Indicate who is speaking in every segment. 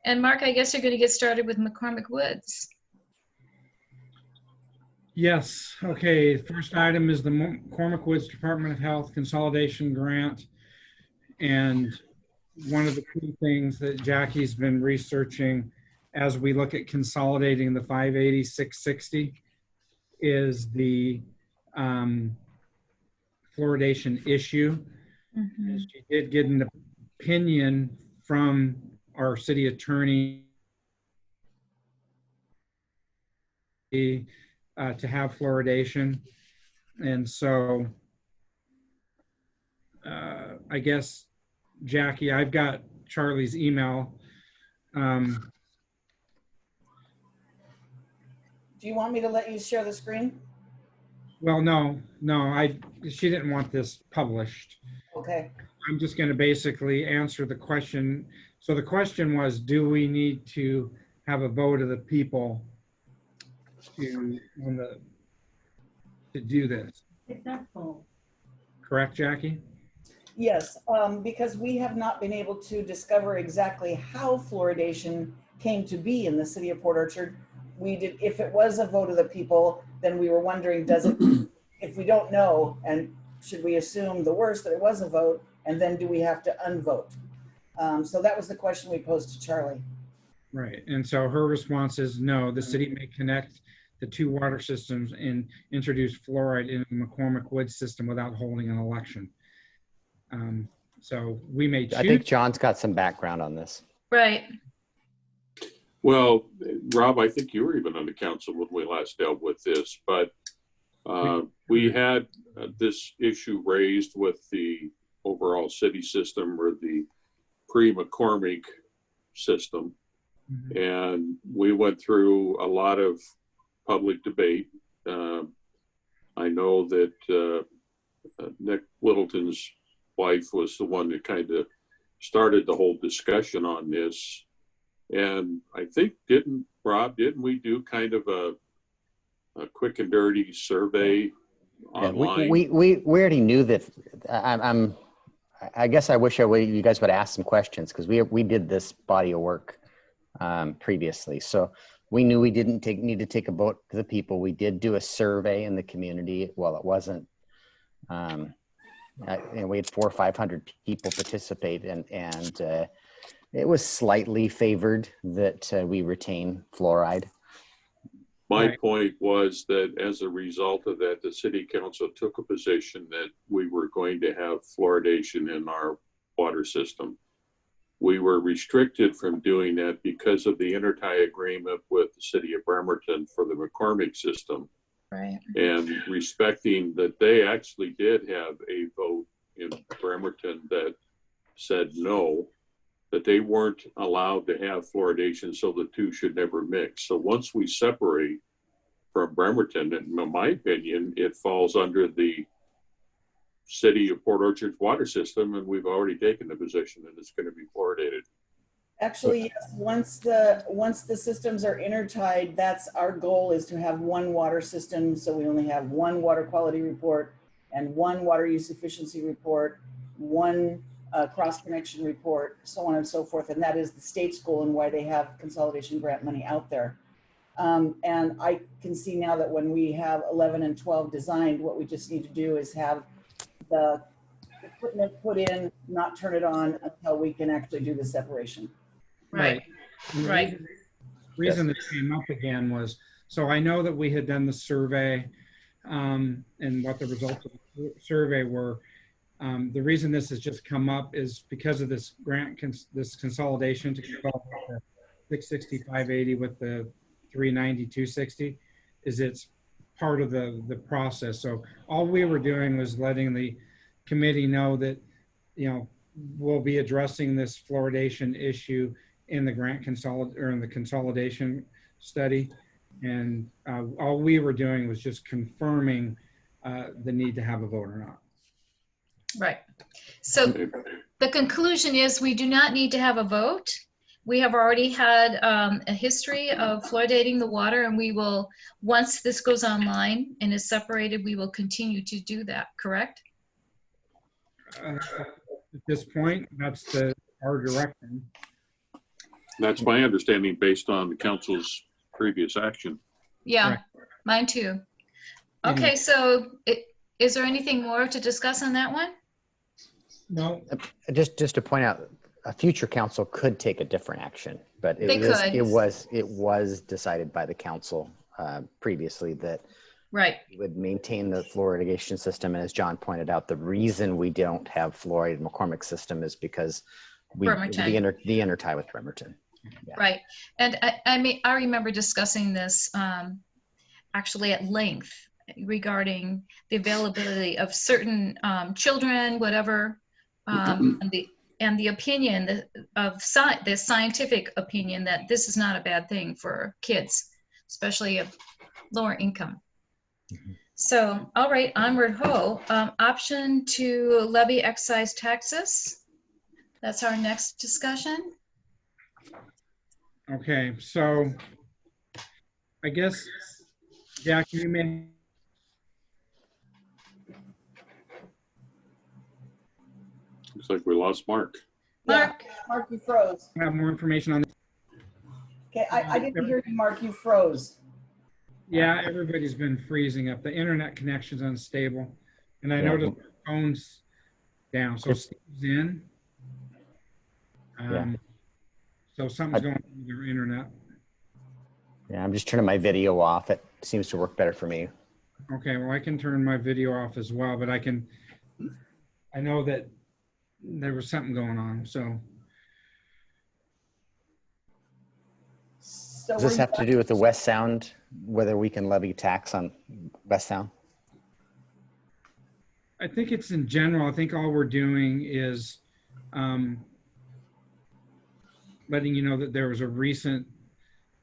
Speaker 1: And Mark, I guess you're going to get started with McCormick Woods.
Speaker 2: Yes. Okay. First item is the McCormick Woods Department of Health Consolidation Grant. And one of the key things that Jackie's been researching as we look at consolidating the 580, 660 is the fluoridation issue.
Speaker 1: Mm-hmm.
Speaker 2: She did get an opinion from our city attorney to have fluoridation. And so I guess, Jackie, I've got Charlie's email.
Speaker 3: Do you want me to let you share the screen?
Speaker 2: Well, no, she didn't want this published.
Speaker 3: Okay.
Speaker 2: I'm just going to basically answer the question. So the question was, do we need to have a vote of the people to do this? Correct, Jackie?
Speaker 3: Yes, because we have not been able to discover exactly how fluoridation came to be in the city of Port Orchard. We did, if it was a vote of the people, then we were wondering, does it, if we don't know, and should we assume the worst, that it was a vote, and then do we have to unvote? So that was the question we posed to Charlie.
Speaker 2: Right, and so her response is no, the city may connect the two water systems and introduce fluoride in the McCormick Woods system without holding an election. So we may choose.
Speaker 4: I think John's got some background on this.
Speaker 1: Right.
Speaker 5: Well, Rob, I think you were even on the council when we last dealt with this, but we had this issue raised with the overall city system or the pre-McCormick system. Mm-hmm. And we went through a lot of public debate. I know that Nick Littleton's wife was the one that kind of started the whole discussion on this. And I think, didn't we do kind of a quick and dirty survey online?
Speaker 4: Yeah, we already knew that. I guess I wish you guys would ask some questions, because we did this body of work previously. So we knew we didn't need to take a vote to the people. We did do a survey in the community. Well, it wasn't, we had 400 or 500 people participate, and it was slightly favored that we retain fluoride.
Speaker 5: My point was that as a result of that, the city council took a position that we were going to have fluoridation in our water system. We were restricted from doing that because of the intertie agreement with the city of Bremerton for the McCormick system.
Speaker 1: Right.
Speaker 5: And respecting that they actually did have a vote in Bremerton that said no, that they weren't allowed to have fluoridation, so the two should never mix. So once we separate from Bremerton, in my opinion, it falls under the city of Port Orchard's water system, and we've already taken the position that it's going to be fluoridated.
Speaker 3: Actually, yes, once the systems are intertied, that's our goal, is to have one water system. So we only have one water quality report and one water use efficiency report, one cross connection report, so on and so forth. And that is the state's goal and why they have consolidation grant money out there. And I can see now that when we have 11 and 12 designed, what we just need to do is have the equipment put in, not turn it on until we can actually do the separation.
Speaker 1: Right. Right.
Speaker 2: The reason this came up again was, so I know that we had done the survey and what the results of the survey were. The reason this has just come up is because of this grant, this consolidation to consolidate the 660, 580 with the 390, 260, is it's part of the process. So all we were doing was letting the committee know that, we'll be addressing this fluoridation issue in the grant in the consolidation study. And all we were doing was just confirming the need to have a vote or not.
Speaker 1: Right. So the conclusion is we do not need to have a vote. We have already had a history of fluoridating the water, and we will, once this goes online and is separated, we will continue to do that, correct?
Speaker 2: At this point, that's our direction.
Speaker 5: That's my understanding based on the council's previous action.
Speaker 1: Yeah,
Speaker 2: Right.
Speaker 1: mine too.
Speaker 2: Anyway.
Speaker 1: Okay, so is there anything more to discuss on that one?
Speaker 2: No,
Speaker 4: Just to point out, a future council could take a different action, but
Speaker 1: They could.
Speaker 4: it was decided by the council previously that
Speaker 1: Right,
Speaker 4: would maintain the fluoridation system. And as John pointed out, the reason we don't have fluoride in McCormick system is because
Speaker 1: Bremerton.
Speaker 4: the intertie with Bremerton. Yeah.
Speaker 1: right. And I remember discussing this actually at length regarding the availability of certain children, whatever, and the opinion of the scientific opinion that this is not a bad thing for kids, especially of lower income. So, all right, onward ho. Option to levy excise taxes. That's our next discussion.
Speaker 2: okay, so I guess, Jack, you may.
Speaker 5: Looks like we lost Mark.
Speaker 1: Mark,
Speaker 3: Mark, you froze.
Speaker 2: have more information on.
Speaker 3: Okay, I didn't hear you, Mark, you froze.
Speaker 2: Yeah, everybody's been freezing up. The internet connection's unstable. And I
Speaker 4: Yeah.
Speaker 2: noticed the phone's down. So Steve's in.
Speaker 4: Yeah.
Speaker 2: So something's going on with your internet.
Speaker 4: Yeah, I'm just turning my video off. It seems to work better for me.
Speaker 2: Okay, well, I can turn my video off as well, but I know that there was something going on, so.
Speaker 3: So
Speaker 4: Does this
Speaker 3: were you
Speaker 4: have to do with the West Sound, whether we can levy tax on West Sound?
Speaker 2: I think it's in general. I think all we're doing is letting you know that there was a recent.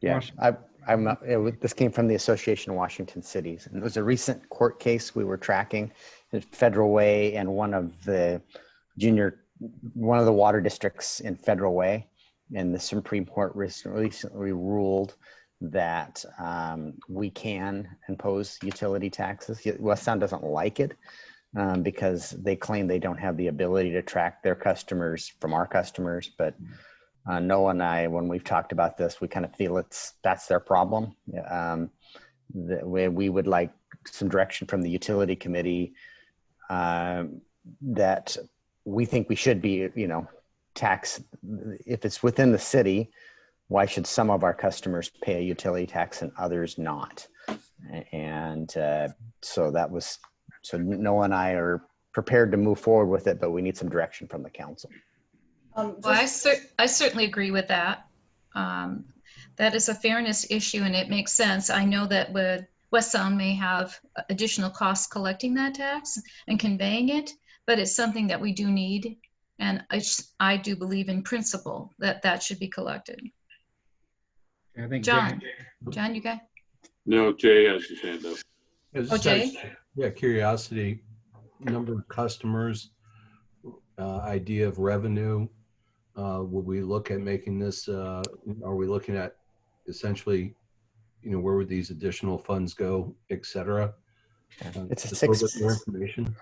Speaker 4: Yeah, this came from the Association of Washington Cities, and it was a recent court case we were tracking in Federal Way, and one of the water districts in Federal Way, and the Supreme Court recently ruled that we can impose utility taxes. West Sound doesn't like it because they claim they don't have the ability to track their customers from our customers, but Noah and I, when we've talked about this, we kind of feel that's their problem. We would like some direction from the utility committee that we think we should be, tax. If it's within the city, why should some of our customers pay a utility tax and others not? And so Noah and I are prepared to move forward with it, but we need some direction from the council.
Speaker 1: well, I certainly agree with that. That is a fairness issue, and it makes sense. I know that West Sound may have additional costs collecting that tax and conveying it, but it's something that we do need, and I do believe in principle that should be collected.
Speaker 2: I think
Speaker 1: John, you got?
Speaker 5: No, Jay has his hand up.
Speaker 1: Oh, Jay?
Speaker 6: Yeah, curiosity, number of customers, idea of revenue. Would we look at making this, are we looking at essentially, where would these additional funds go, et cetera?
Speaker 4: It's a
Speaker 6: Just a little bit more information.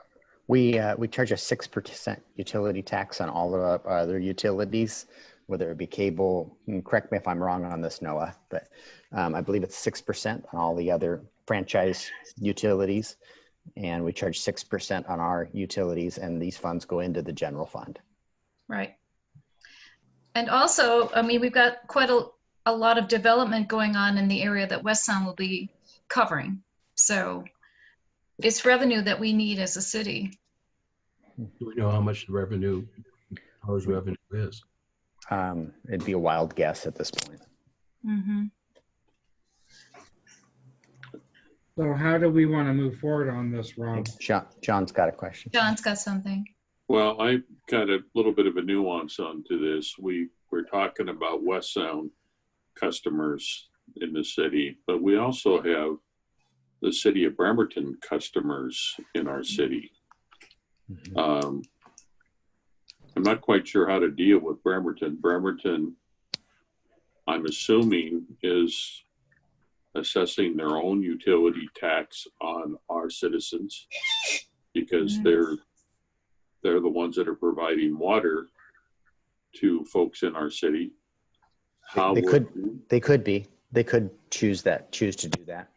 Speaker 4: We charge a 6% utility tax on all of our other utilities, whether it be cable. Correct me if I'm wrong on this, Noah, but I believe it's 6% on all the other franchise utilities, and we charge 6% on our utilities, and these funds go into the general fund.
Speaker 1: Right. And also, I mean, we've got quite a lot of development going on in the area that West Sound will be covering. So it's revenue that we need as a city.
Speaker 6: Do we know how much the revenue, proposed revenue is?
Speaker 4: It'd be a wild guess at this point.
Speaker 1: Mm-hmm.
Speaker 2: So how do we want to move forward on this, Rob?
Speaker 4: John's got a question.
Speaker 1: John's got something.
Speaker 5: Well, I got a little bit of a nuance onto this. We're talking about West Sound customers in the city, but we also have the city of Bremerton customers in our city. I'm not quite sure how to deal with Bremerton. Bremerton, I'm assuming, is assessing their own utility tax on our citizens because they're the ones that are providing water to folks in our city. How
Speaker 4: They
Speaker 5: would,
Speaker 4: they could choose to do that.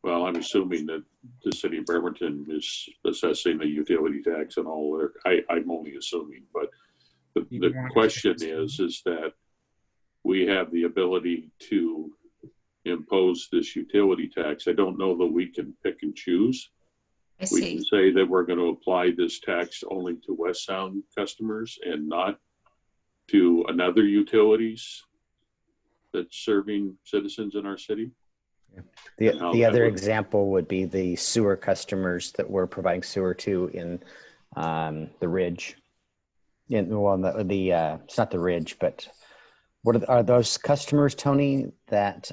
Speaker 5: well, I'm assuming that the city of Bremerton is assessing a utility tax and all their, I'm only assuming, but the question is that we have the ability to impose this utility tax. I don't know that we can pick and choose.
Speaker 1: I
Speaker 5: We can
Speaker 1: see.
Speaker 5: say that we're going to apply this tax only to West Sound customers and not to another utilities that's serving citizens in our city.
Speaker 4: The other example would be the sewer customers that we're providing sewer to in the Ridge. Well, it's not the Ridge, but what are those customers, Tony? That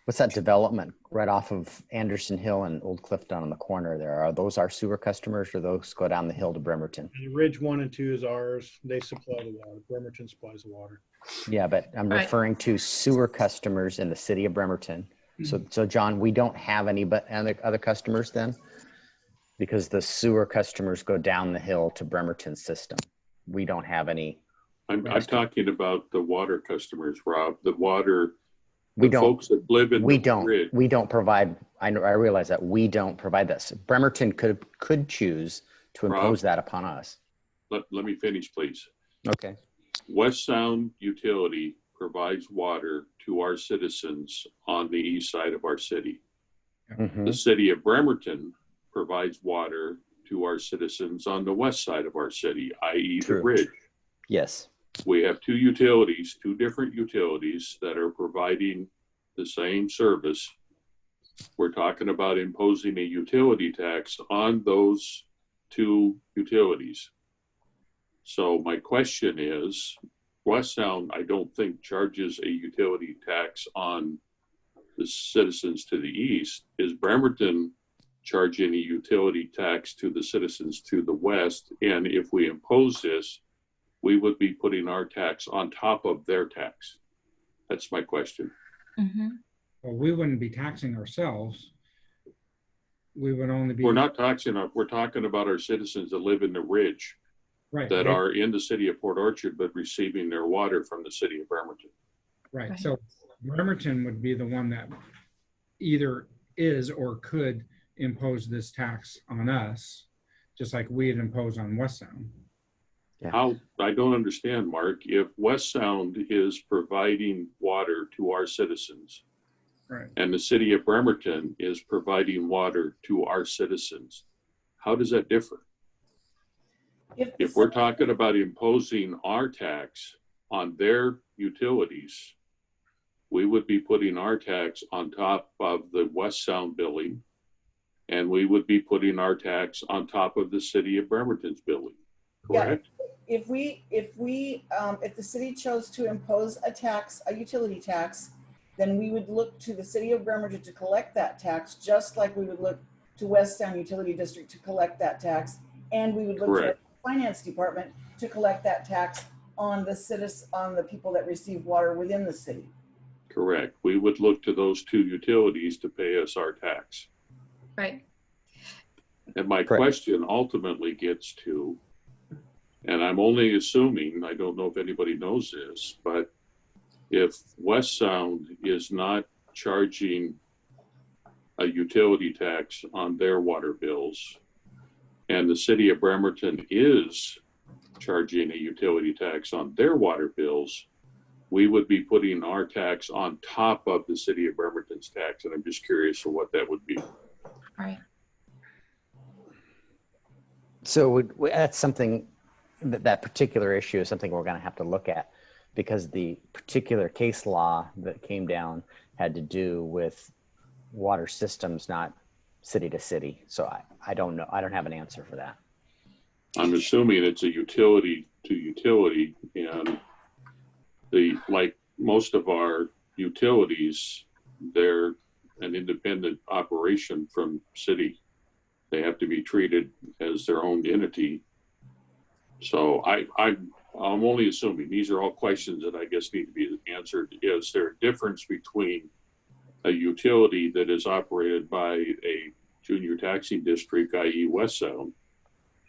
Speaker 4: what's that development right off of Anderson Hill and Old Cliff down on the corner there? Are those our sewer customers, or those go down the hill to Bremerton?
Speaker 7: And Ridge 1 and 2 is ours. They supply the water. Bremerton supplies the water.
Speaker 4: Yeah, but I'm
Speaker 1: Right.
Speaker 4: referring to sewer customers in the city of Bremerton. So John, we don't have any but other customers then, because the sewer customers go down the hill to Bremerton system. We don't have any.
Speaker 5: I'm talking about the water customers, Rob. The water,
Speaker 4: We
Speaker 5: the
Speaker 4: don't.
Speaker 5: folks that live in
Speaker 4: We
Speaker 5: the
Speaker 4: don't.
Speaker 5: grid.
Speaker 4: We don't provide. I realize that we don't provide this. Bremerton could choose to impose that upon us.
Speaker 5: Let me finish, please.
Speaker 4: Okay.
Speaker 5: West Sound Utility provides water to our citizens on the east side of our city.
Speaker 4: Mhm.
Speaker 5: The city of Bremerton provides water to our citizens on the west side of our city, i.e. the
Speaker 4: True.
Speaker 5: Ridge.
Speaker 4: Yes.
Speaker 5: We have two utilities, two different utilities that are providing the same service. We're talking about imposing a utility tax on those two utilities. So my question is, West Sound, I don't think charges a utility tax on the citizens to the east. Is Bremerton charging a utility tax to the citizens to the west? And if we impose this, we would be putting our tax on top of their tax. That's my question.
Speaker 1: Mm-hmm.
Speaker 2: Well, we wouldn't be taxing ourselves. We would only be.
Speaker 5: We're not taxing, we're talking about our citizens that live in the Ridge,
Speaker 2: right.
Speaker 5: that are in the city of Port Orchard, but receiving their water from the city of Bremerton.
Speaker 2: Right.
Speaker 1: Right.
Speaker 2: So Bremerton would be the one that either is or could impose this tax on us, just like we had imposed on West Sound.
Speaker 4: Yeah.
Speaker 5: How, I don't understand, Mark, if West Sound is providing water to our citizens,
Speaker 2: Right.
Speaker 5: and the city of Bremerton is providing water to our citizens, how does that differ? If we're talking about imposing our tax on their utilities, we would be putting our tax on top of the West Sound billing, and we would be putting our tax on top of the city of Bremerton's billing, correct?
Speaker 3: Yeah, if the city chose to impose a tax, a utility tax, then we would look to the city of Bremerton to collect that tax, just like we would look to West Sound Utility District to collect that tax. And we would look to our finance department to collect that tax on the people that receive water within the city.
Speaker 5: Correct. We would look to those two utilities to pay us our tax.
Speaker 1: Right.
Speaker 5: And my
Speaker 4: Correct.
Speaker 5: question ultimately gets to, and I'm only assuming, I don't know if anybody knows this, but if West Sound is not charging a utility tax on their water bills, and the city of Bremerton is charging a utility tax on their water bills, we would be putting our tax on top of the city of Bremerton's tax. And I'm just curious for what that would be.
Speaker 1: Right.
Speaker 4: So that's something, that particular issue is something we're going to have to look at, because the particular case law that came down had to do with water systems, not city to city. So I don't know. I don't have an answer for that.
Speaker 5: I'm assuming it's a utility to utility, and like most of our utilities, they're an independent operation from city. They have to be treated as their own entity. So I'm only assuming, these are all questions that I guess need to be answered. Is there a difference between a utility that is operated by a junior taxing district, i.e. West Sound,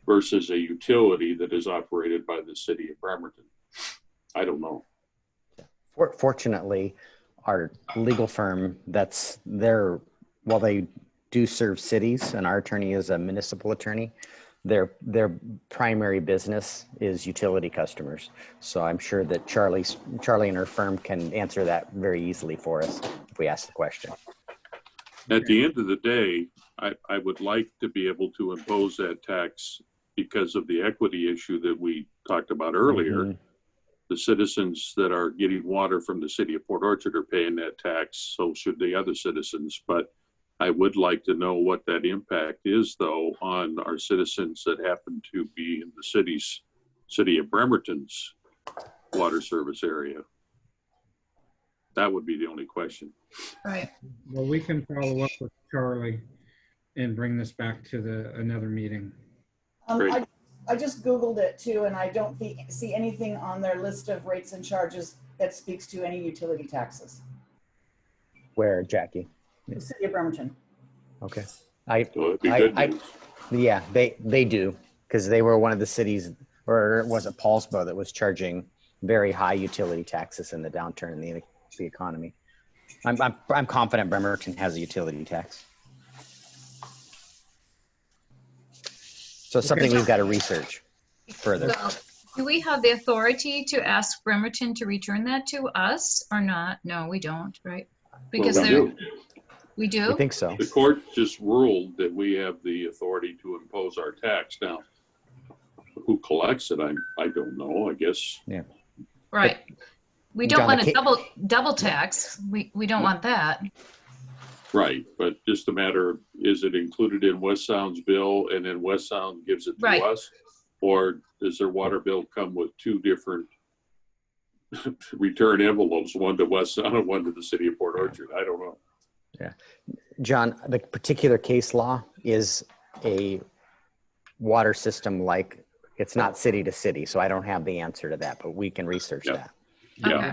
Speaker 5: versus a utility that is operated by the city of Bremerton? I don't know.
Speaker 4: Fortunately, our legal firm, while they do serve cities, and our attorney is a municipal attorney, their primary business is utility customers. So I'm sure that Charlie and her firm can answer that very easily for us if we ask the question.
Speaker 5: At the end of the day, I would like to be able to impose that tax because of the equity issue that we talked about earlier.
Speaker 4: Mm-hmm.
Speaker 5: The citizens that are getting water from the city of Port Orchard are paying that tax, so should the other citizens. But I would like to know what that impact is, though, on our citizens that happen to be in the city of Bremerton's water service area. That would be the only question.
Speaker 1: Right.
Speaker 2: Well, we can follow up with Charlie and bring this back to another meeting.
Speaker 3: I just Googled it too, and I don't see anything on their list of rates and charges that speaks to any utility taxes.
Speaker 4: Where, Jackie?
Speaker 3: The city of Bremerton.
Speaker 4: Okay.
Speaker 5: Yeah,
Speaker 4: they do, because they were one of the cities, or was it Paulsbo, that was charging very high utility taxes in the downturn in the economy. I'm confident Bremerton has a utility tax. So it's something we've got to research further.
Speaker 1: Well, do we have the authority to ask Bremerton to return that to us or not? No, we don't, right? Because we do?
Speaker 4: I think so.
Speaker 5: The court just ruled that we have the authority to impose our tax. Now, who collects it? I don't know, I guess.
Speaker 4: Yeah.
Speaker 1: Right. We don't want a double tax. We don't want that.
Speaker 5: Right, but just a matter of, is it included in West Sound's bill and then West Sound gives it to us? Or does their water bill come with two different return envelopes, one to West Sound and one to the city of Port Orchard? I don't know.
Speaker 4: Yeah. John, the particular case law is a water system, like it's not city to city. So I don't have the answer to that, but we can research that.
Speaker 1: Okay.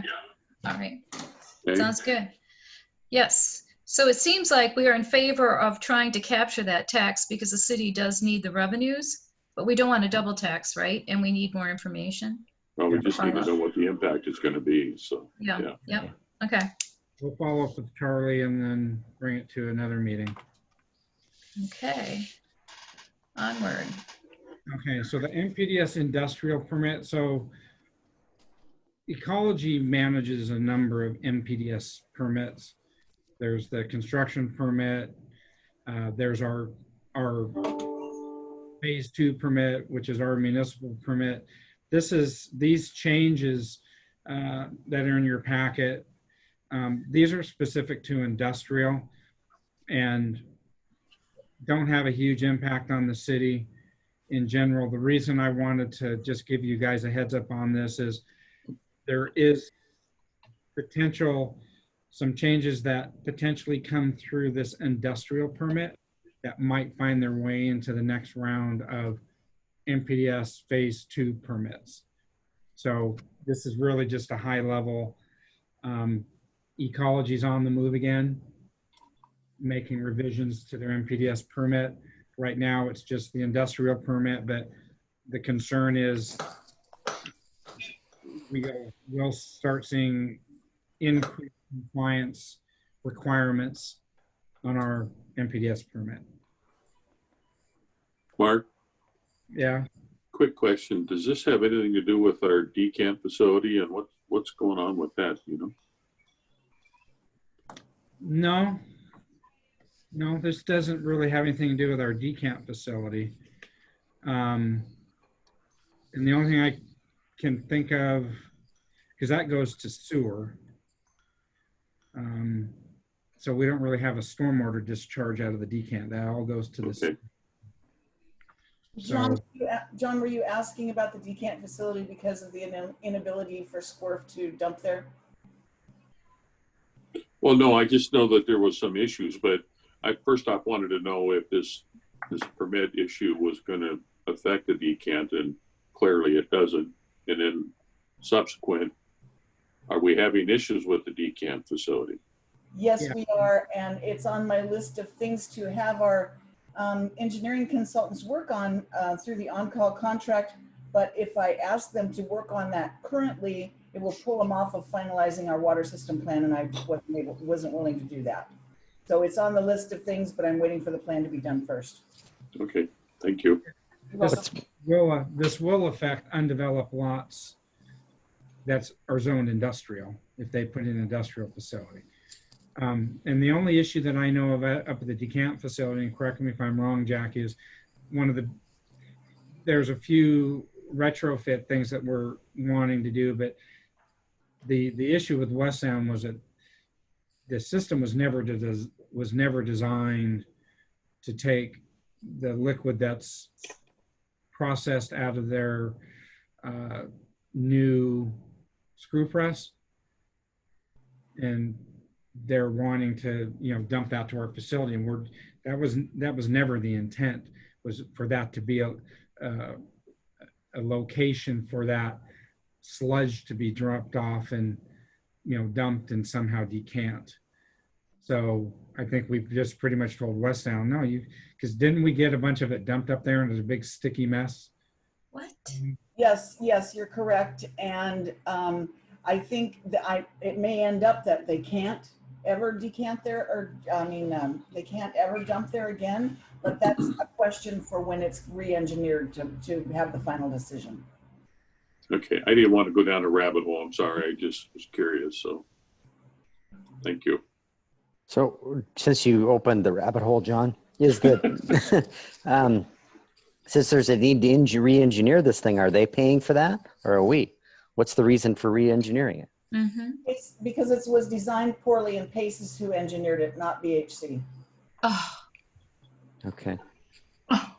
Speaker 1: All right. Okay. Sounds good. Yes. So it seems like we are in favor of trying to capture that tax because the city does need the revenues, but we don't want a double tax, right? And we need more information.
Speaker 5: Well, we just need to know what the impact is going to be. So
Speaker 1: Yep. Okay.
Speaker 2: We'll follow up with Charlie and then bring it to another meeting.
Speaker 1: Okay. Onward.
Speaker 2: Okay, so the MPDS industrial permit. So Ecology manages a number of MPDS permits. There's the construction permit. There's our phase 2 permit, which is our municipal permit. These changes that are in your packet. These are specific to industrial and don't have a huge impact on the city in general. The reason I wanted to just give you guys a heads up on this is there is some changes that potentially come through this industrial permit that might find their way into the next round of MPDS phase 2 permits. So this is really just a high level. Ecology's on the move again, making revisions to their MPDS permit. Right now it's just the industrial permit, but the concern is we'll start seeing increased compliance requirements on our MPDS permit.
Speaker 5: Mark?
Speaker 2: Yeah.
Speaker 5: Quick question. Does this have anything to do with our decant facility and what's going on with that, you know?
Speaker 2: No, this doesn't really have anything to do with our decant facility. And the only thing I can think of, because that goes to sewer. So we don't really have a stormwater discharge out of the decant. That all goes to the sewer.
Speaker 3: John, were you asking about the decant facility because of the inability for SCORF to dump there?
Speaker 5: Well, no, I just know that there was some issues, but I first off wanted to know if this permit issue was going to affect the decant, and clearly it doesn't. And then subsequent, are we having issues with the decant facility?
Speaker 3: Yes, we are, and it's on my list of things to have our engineering consultants work on through the on-call contract. But if I ask them to work on that currently, it will pull them off of finalizing our water system plan, and I wasn't willing to do that. So it's on the list of things, but I'm waiting for the plan to be done first.
Speaker 5: Okay, thank you.
Speaker 2: This will affect undeveloped lots that are zoned industrial if they put in an industrial facility. And the only issue that I know of up at the decant facility, and correct me if I'm wrong, Jackie, is there's a few retrofit things that we're wanting to do, but the issue with West Sound was that the system was never designed to take the liquid that's processed out of their new screw press, and they're wanting to dump that to our facility, and that was never the intent, was for that to be a location for that sludge to be dropped off and dumped and somehow decant. So I think we've just pretty much told West Sound, no, because didn't we get a bunch of it dumped up there and there's a big sticky mess?
Speaker 1: What?
Speaker 3: Yes, you're correct. And I think that it may end up that they can't ever decant there, or they can't ever dump there again, but that's a question for when it's re-engineered to have the final decision.
Speaker 5: Okay, I didn't want to go down a rabbit hole. I'm sorry, I just was curious, so thank you.
Speaker 4: So since you opened the rabbit hole, John, is that since there's a need to re-engineer this thing, are they paying for that or are we? What's the reason for re-engineering it?
Speaker 1: Mm-hmm.
Speaker 3: It's because it was designed poorly, and Pace is who engineered it, not BHC.
Speaker 1: Oh.
Speaker 4: Okay.
Speaker 1: Oh.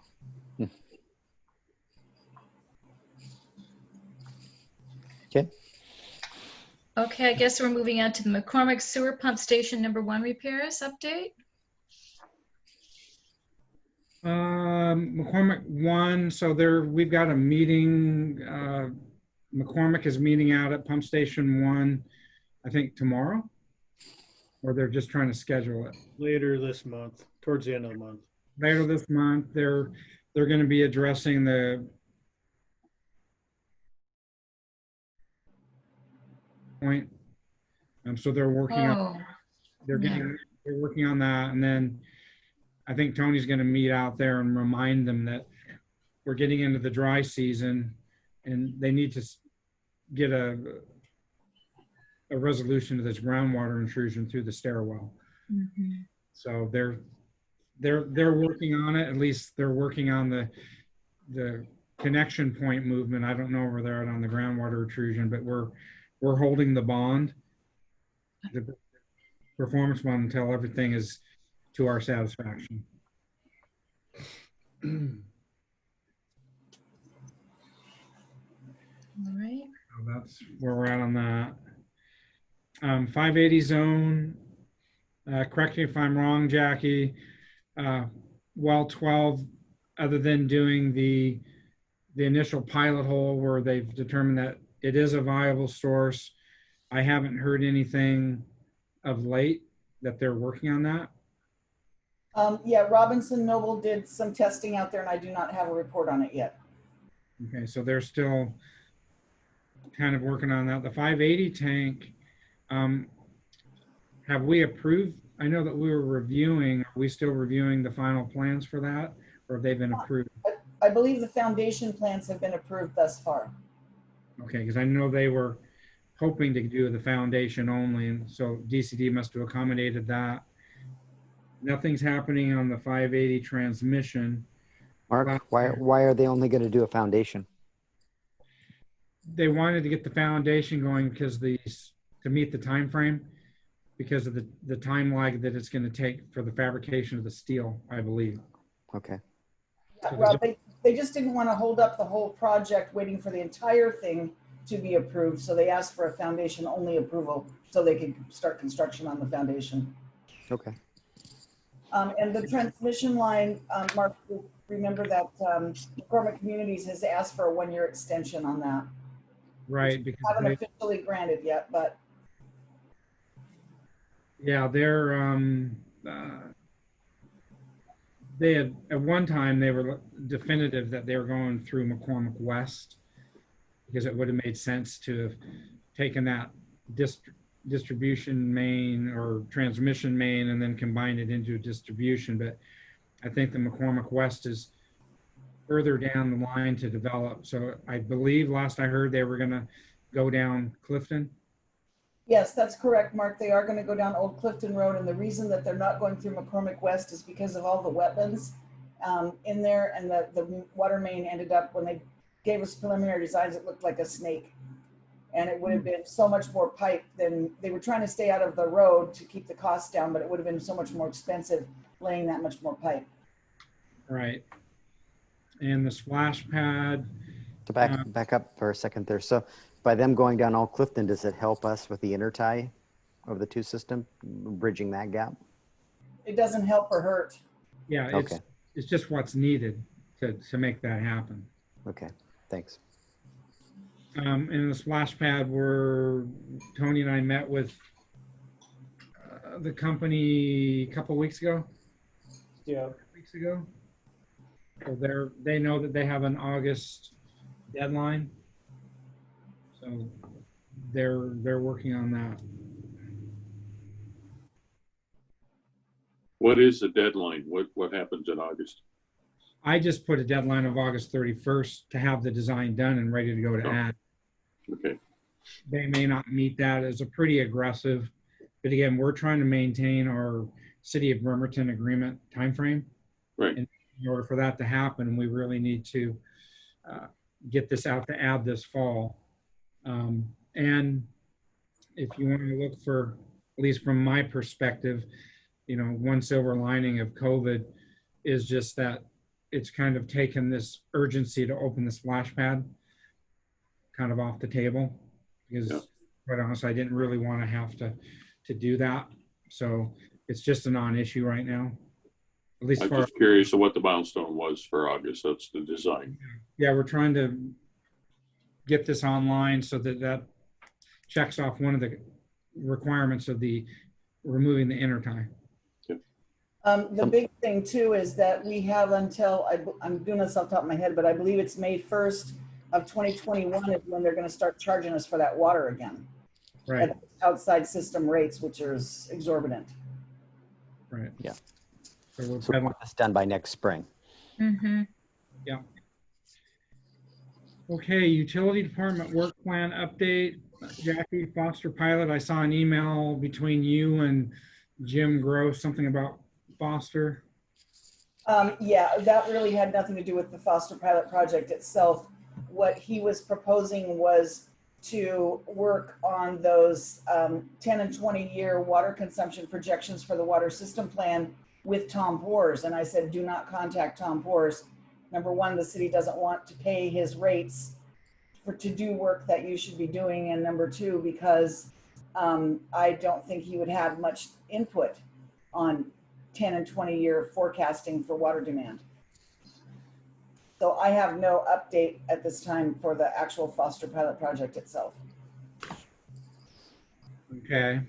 Speaker 4: Okay.
Speaker 1: Okay, I guess we're moving on to the McCormick Sewer Pump Station #1 repairs update.
Speaker 2: McCormick 1, so we've got a meeting. McCormick is meeting out at Pump Station 1, I think tomorrow, or they're just trying to schedule it.
Speaker 7: Later this month, towards the end of the month.
Speaker 2: Later this month, they're going to be addressing the point. So they're working on they're working on that, and then I think Tony's going to meet out there and remind them that we're getting into the dry season and they need to get a resolution to this groundwater intrusion through the stairwell.
Speaker 1: Mm-hmm.
Speaker 2: So they're working on it. At least they're working on the connection point movement. I don't know where they're at on the groundwater intrusion, but we're holding the bond, the performance bond, until everything is to our satisfaction.
Speaker 1: All right.
Speaker 2: So that's where we're at on that. 580 zone, correct me if I'm wrong, Jackie, well 12, other than doing the initial pilot hole where they've determined that it is a viable source, I haven't heard anything of late that they're working on that.
Speaker 3: Yeah, Robinson Noble did some testing out there, and I do not have a report on it yet.
Speaker 2: Okay, so they're still kind of working on that. The 580 tank, have we approved? I know that we were reviewing. Are we still reviewing the final plans for that, or have they been approved?
Speaker 3: I believe the foundation plans have been approved thus far.
Speaker 2: Okay, because I know they were hoping to do the foundation only, and so DCD must have accommodated that. Nothing's happening on the 580 transmission.
Speaker 4: Mark, why are they only going to do a foundation?
Speaker 2: They wanted to get the foundation going because to meet the time frame, because of the time lag that it's going to take for the fabrication of the steel, I believe.
Speaker 4: Okay.
Speaker 3: Yeah, Rob, they just didn't want to hold up the whole project waiting for the entire thing to be approved. So they asked for a foundation only approval so they could start construction on the foundation.
Speaker 4: Okay.
Speaker 3: And the transmission line, Mark, remember that McCormick Communities has asked for a 1-year extension on that.
Speaker 2: Right. Because
Speaker 3: haven't officially granted yet, but.
Speaker 2: Yeah, they had, at one time, they were definitive that they were going through McCormick West, because it would have made sense to taken that distribution main or transmission main and then combined it into a distribution. But I think the McCormick West is further down the line to develop. So I believe last I heard they were going to go down Clifton.
Speaker 3: Yes, that's correct, Mark. They are going to go down Old Clifton Road, and the reason that they're not going through McCormick West is because of all the wetlands in there, and the water main ended up, when they gave us preliminary designs, it looked like a snake. And it would have been so much more pipe than, they were trying to stay out of the road to keep the costs down, but it would have been so much more expensive laying that much more pipe.
Speaker 2: Right. And the splash pad.
Speaker 4: To back up for a second there. So by them going down Old Clifton, does it help us with the intertie of the two system, bridging that gap?
Speaker 3: It doesn't help or hurt.
Speaker 2: Yeah,
Speaker 4: Okay.
Speaker 2: it's just what's needed to make that happen.
Speaker 4: Okay, thanks.
Speaker 2: In the splash pad, where Tony and I met with the company a couple of weeks ago.
Speaker 7: Yeah.
Speaker 2: Weeks ago. So they know that they have an August deadline. So they're working on that.
Speaker 5: What is the deadline? What happens in August?
Speaker 2: I just put a deadline of August 31st to have the design done and ready to go to add.
Speaker 5: Okay.
Speaker 2: They may not meet that as a pretty aggressive, but again, we're trying to maintain our City of Bremerton agreement timeframe.
Speaker 5: Right.
Speaker 2: And in order for that to happen, we really need to get this out to add this fall. And if you want to look for, at least from my perspective, one silver lining of COVID is just that it's kind of taken this urgency to open the splash pad kind of off the table, because quite honestly, I didn't really want to have to do that. So it's just a non-issue right now. At least
Speaker 5: I'm just curious of what the milestone was for August. That's the design.
Speaker 2: Yeah, we're trying to get this online so that checks off one of the requirements of the removing the intertie.
Speaker 3: The big thing too is that we have until, I'm doing this off the top of my head, but I believe it's May 1st of 2021 is when they're going to start charging us for that water again.
Speaker 2: Right.
Speaker 3: At outside system rates, which is exorbitant.
Speaker 2: Right.
Speaker 4: Yeah.
Speaker 2: So
Speaker 4: So we want this done by next spring.
Speaker 1: Mm-hmm.
Speaker 2: Yeah. Okay, utility department work plan update. Jackie, Foster pilot, I saw an email between you and Jim Gross, something about Foster.
Speaker 3: Yeah, that really had nothing to do with the Foster pilot project itself. What he was proposing was to work on those 10 and 20-year water consumption projections for the water system plan with Tom Poors. And I said, do not contact Tom Poors. Number one, the city doesn't want to pay his rates to do work that you should be doing. And number two, because I don't think he would have much input on 10 and 20-year forecasting for water demand. So I have no update at this time for the actual Foster pilot project itself.
Speaker 2: Okay.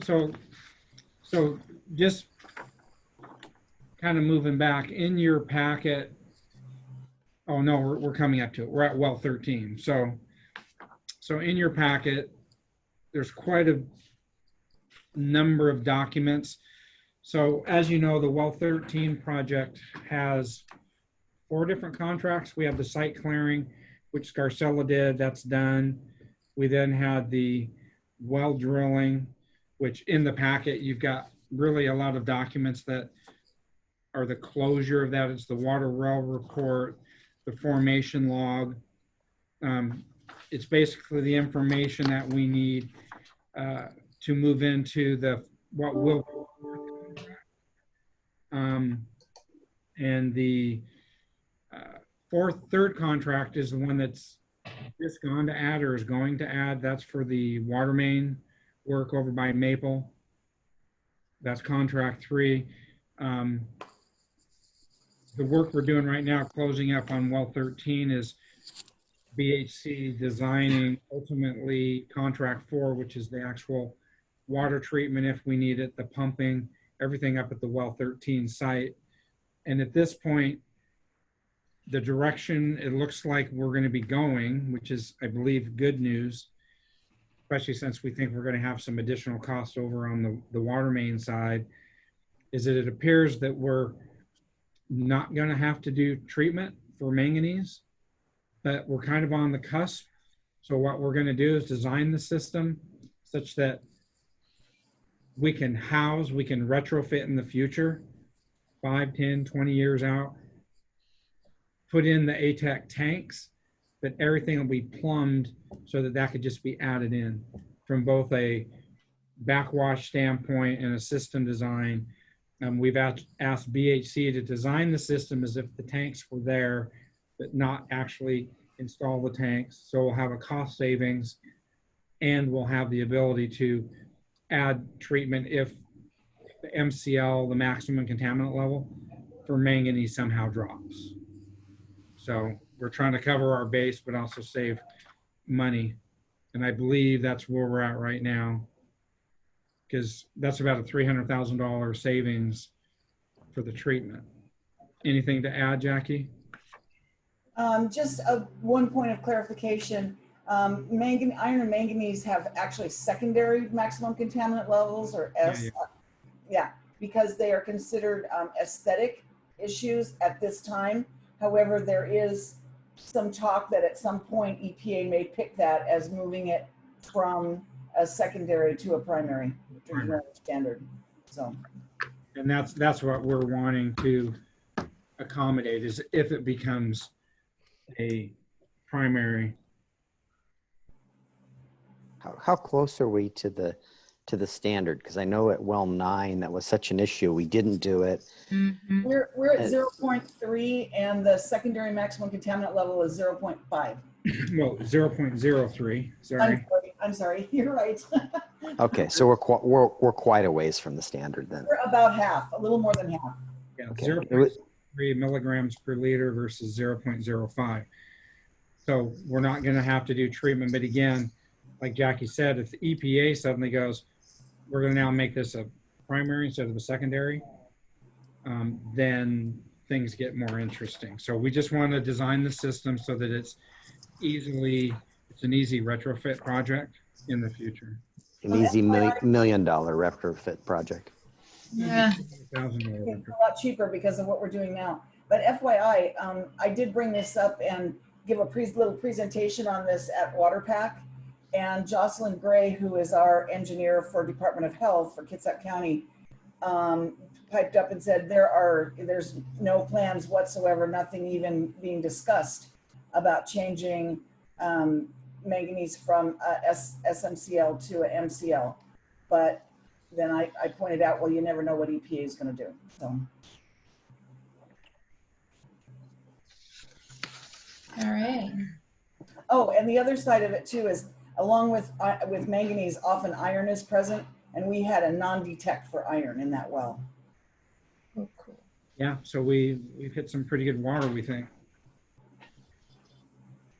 Speaker 2: So just kind of moving back in your packet. Oh no, we're coming up to it. We're at well 13. So in your packet, there's quite a number of documents. So as you know, the well 13 project has 4 different contracts. We have the site clearing, which Scarcella did, that's done. We then had the well drilling, which in the packet, you've got really a lot of documents that are the closure of that. It's the water well report, the formation log. It's basically the information that we need to move into what will and the third contract is the one that's just gone to add or is going to add. That's for the water main work over by Maple. That's contract 3. The work we're doing right now, closing up on well 13, is BHC designing ultimately contract 4, which is the actual water treatment if we need it, the pumping, everything up at the well 13 site. And at this point, the direction it looks like we're going to be going, which is, I believe, good news, especially since we think we're going to have some additional costs over on the water main side, is that it appears that we're not going to have to do treatment for manganese, but we're kind of on the cusp. So what we're going to do is design the system such that we can retrofit in the future, 5, 10, 20 years out, put in the ATEC tanks, but everything will be plumbed so that that could just be added in from both a backwash standpoint and a system design. We've asked BHC to design the system as if the tanks were there, but not actually install the tanks. So we'll have a cost savings, and we'll have the ability to add treatment if the MCL, the maximum contaminant level for manganese, somehow drops. So we're trying to cover our base, but also save money. And I believe that's where we're at right now, because that's about a $300,000 savings for the treatment. Anything to add, Jackie?
Speaker 3: Just one point of clarification. Iron and manganese have actually secondary maximum contaminant levels, or S. Yeah, because they are considered aesthetic issues at this time. However, there is some talk that at some point EPA may pick that as moving it from a secondary to a primary standard. So,
Speaker 2: and that's what we're wanting to accommodate, is if it becomes a primary.
Speaker 4: How close are we to the standard? Because I know at well 9 that was such an issue, we didn't do it.
Speaker 1: Mm-hmm.
Speaker 3: We're at 0.3, and the secondary maximum contaminant level is 0.5.
Speaker 2: Well, 0.03. Sorry.
Speaker 3: I'm sorry. You're right.
Speaker 4: Okay, so we're quite a ways from the standard then.
Speaker 3: We're about half, a little more than half.
Speaker 2: Yeah,
Speaker 4: Okay.
Speaker 2: 0.3 milligrams per liter versus 0.05. So we're not going to have to do treatment. But again, like Jackie said, if the EPA suddenly goes, we're going to now make this a primary instead of a secondary, then things get more interesting. So we just want to design the system so that it's an easy retrofit project in the future.
Speaker 4: An easy $1 million retrofit project.
Speaker 1: Yeah.
Speaker 3: It's a lot cheaper because of what we're doing now. But FYI, I did bring this up and give a little presentation on this at WaterPack. And Jocelyn Gray, who is our engineer for Department of Health for Kitsap County, piped up and said there's no plans whatsoever, nothing even being discussed about changing manganese from SMCL to a MCL. But then I pointed out, well, you never know what EPA is going to do. So.
Speaker 1: All right.
Speaker 3: Oh, and the other side of it too is, along with manganese, often iron is present, and we had a non-detect for iron in that well.
Speaker 1: Oh, cool.
Speaker 2: Yeah, so we've hit some pretty good water, we think.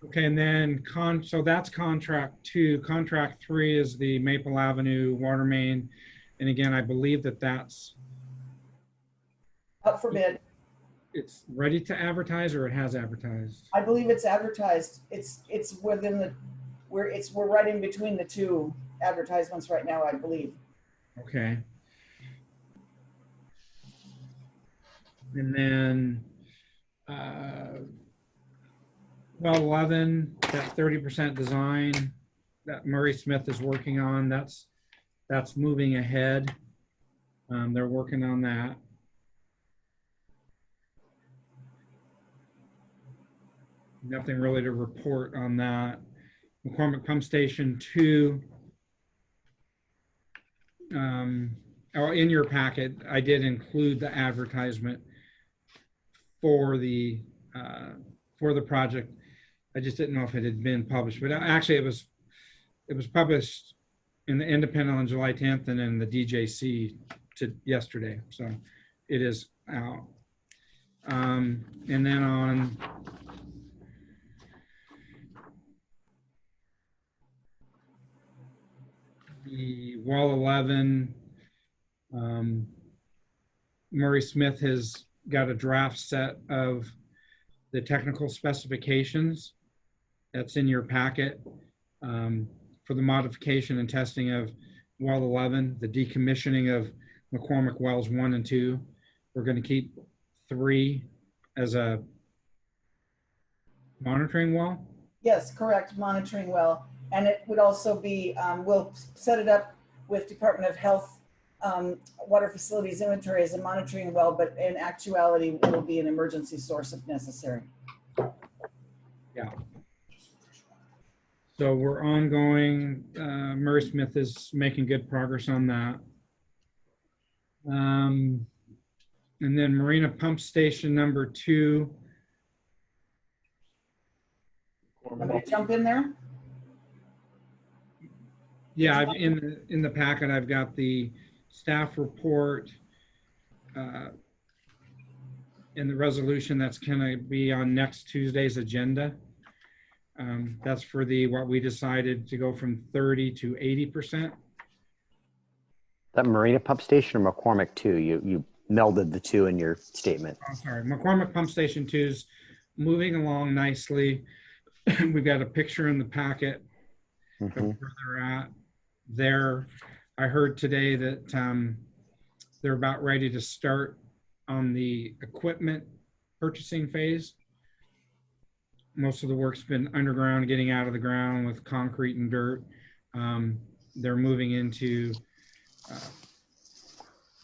Speaker 2: Okay, and then so that's contract 2. Contract 3 is the Maple Avenue water main, and again, I believe that's
Speaker 3: Up for bid.
Speaker 2: It's ready to advertise, or it has advertised?
Speaker 3: I believe it's advertised. It's within the we're right in between the two advertisements right now, I believe.
Speaker 2: Okay. And then well, 11, that 30% design that Murray Smith is working on, that's moving ahead. They're working on that. Nothing really to report on that. McCormick Pump Station 2. In your packet, I did include the advertisement for the project. I just didn't know if it had been published, but actually it was published in the Independent on July 10th and in the DJC yesterday. So it is out. And then on the well 11, Murray Smith has got a draft set of the technical specifications. That's in your packet for the modification and testing of well 11, the decommissioning of McCormick wells 1 and 2. We're going to keep 3 as a monitoring well.
Speaker 3: Yes, correct, monitoring well. And it would also be, we'll set it up with Department of Health water facilities inventory as a monitoring well, but in actuality, it will be an emergency source if necessary.
Speaker 2: Yeah. So we're ongoing. Murray Smith is making good progress on that. And then Marina Pump Station number 2.
Speaker 3: I'm going to jump in there.
Speaker 2: Yeah, in the packet, I've got the staff report and the resolution that's going to be on next Tuesday's agenda. That's for what we decided to go from 30 to 80%.
Speaker 4: That Marina Pump Station or McCormick 2? You melded the two in your statement.
Speaker 2: Oh, sorry, McCormick Pump Station 2 is moving along nicely. We've got a picture in the packet of where they're at. I heard today that they're about ready to start on the equipment purchasing phase. Most of the work's been underground, getting out of the ground with concrete and dirt. They're moving into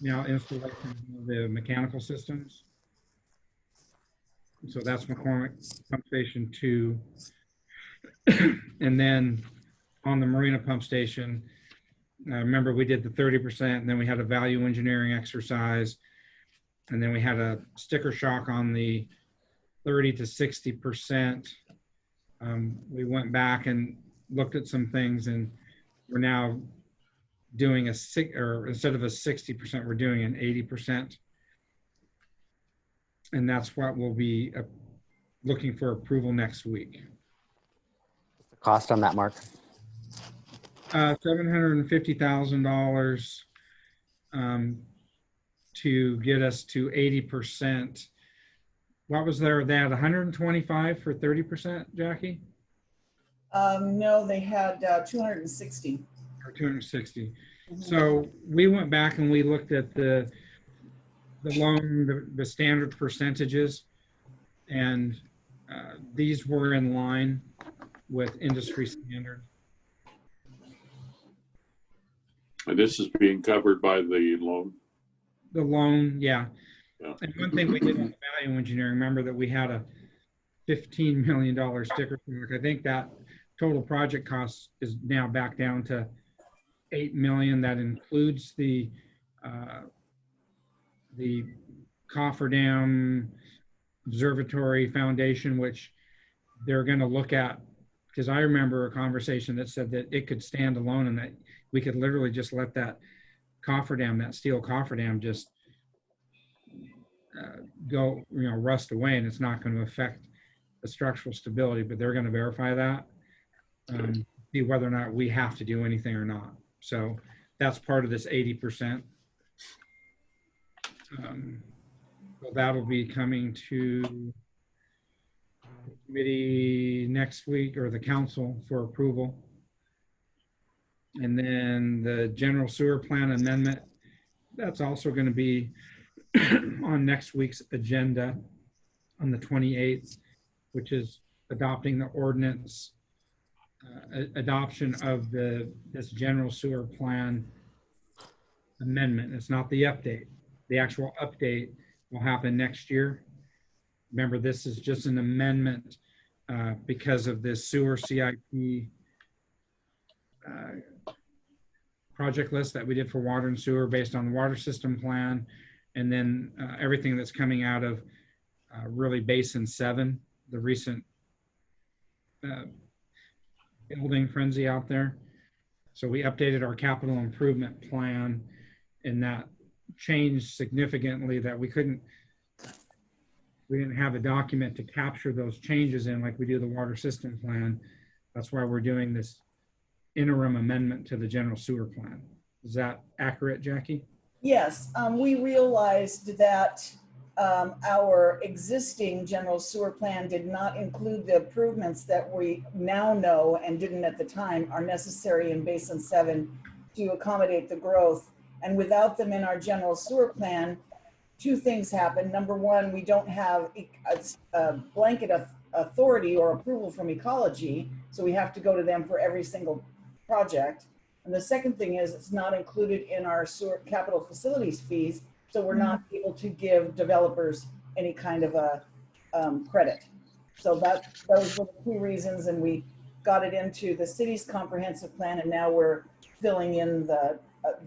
Speaker 2: now installation of the mechanical systems. So that's McCormick Pump Station 2. And then on the Marina Pump Station, remember we did the 30%, and then we had a value engineering exercise, and then we had a sticker shock on the 30 to 60%. We went back and looked at some things, and we're now doing instead of a 60%, we're doing an 80%. And that's what we'll be looking for approval next week.
Speaker 4: The cost on that, Mark?
Speaker 2: $750,000 to get us to 80%. What was there? They had 125 for 30%, Jackie?
Speaker 3: No, they had 260.
Speaker 2: Or 260. So we went back and we looked at the loan, the standard percentages, and these were in line with industry standard.
Speaker 5: And this is being covered by the loan?
Speaker 2: The loan, yeah.
Speaker 5: Yeah.
Speaker 2: And one thing we did on the value engineering, remember that we had a $15 million sticker shock. I think that total project cost is now back down to $8 million. That includes the Cofferdam Observatory Foundation, which they're going to look at, because I remember a conversation that said that it could stand alone and that we could literally just let that cofferdam, that steel cofferdam, just go, rust away, and it's not going to affect the structural stability. But they're going to verify that, see whether or not we have to do anything or not. So that's part of this 80%. So that'll be coming to committee next week, or the council, for approval. And then the general sewer plan amendment, that's also going to be on next week's agenda on the 28th, which is adopting the ordinance, adoption of this general sewer plan amendment. It's not the update. The actual update will happen next year. Remember, this is just an amendment because of this sewer CIP project list that we did for water and sewer based on the water system plan, and then everything that's coming out of really Basin 7, the recent building frenzy out there. So we updated our capital improvement plan, and that changed significantly that we didn't have a document to capture those changes in like we do the water system plan. That's why we're doing this interim amendment to the general sewer plan. Is that accurate, Jackie?
Speaker 3: Yes, we realized that our existing general sewer plan did not include the improvements that we now know and didn't at the time are necessary in Basin 7 to accommodate the growth. And without them in our general sewer plan, two things happen. Number one, we don't have a blanket authority or approval from ecology, so we have to go to them for every single project. And the second thing is it's not included in our sewer capital facilities fees, so we're not able to give developers any kind of a credit. So those were the two reasons, and we got it into the city's comprehensive plan, and now we're filling in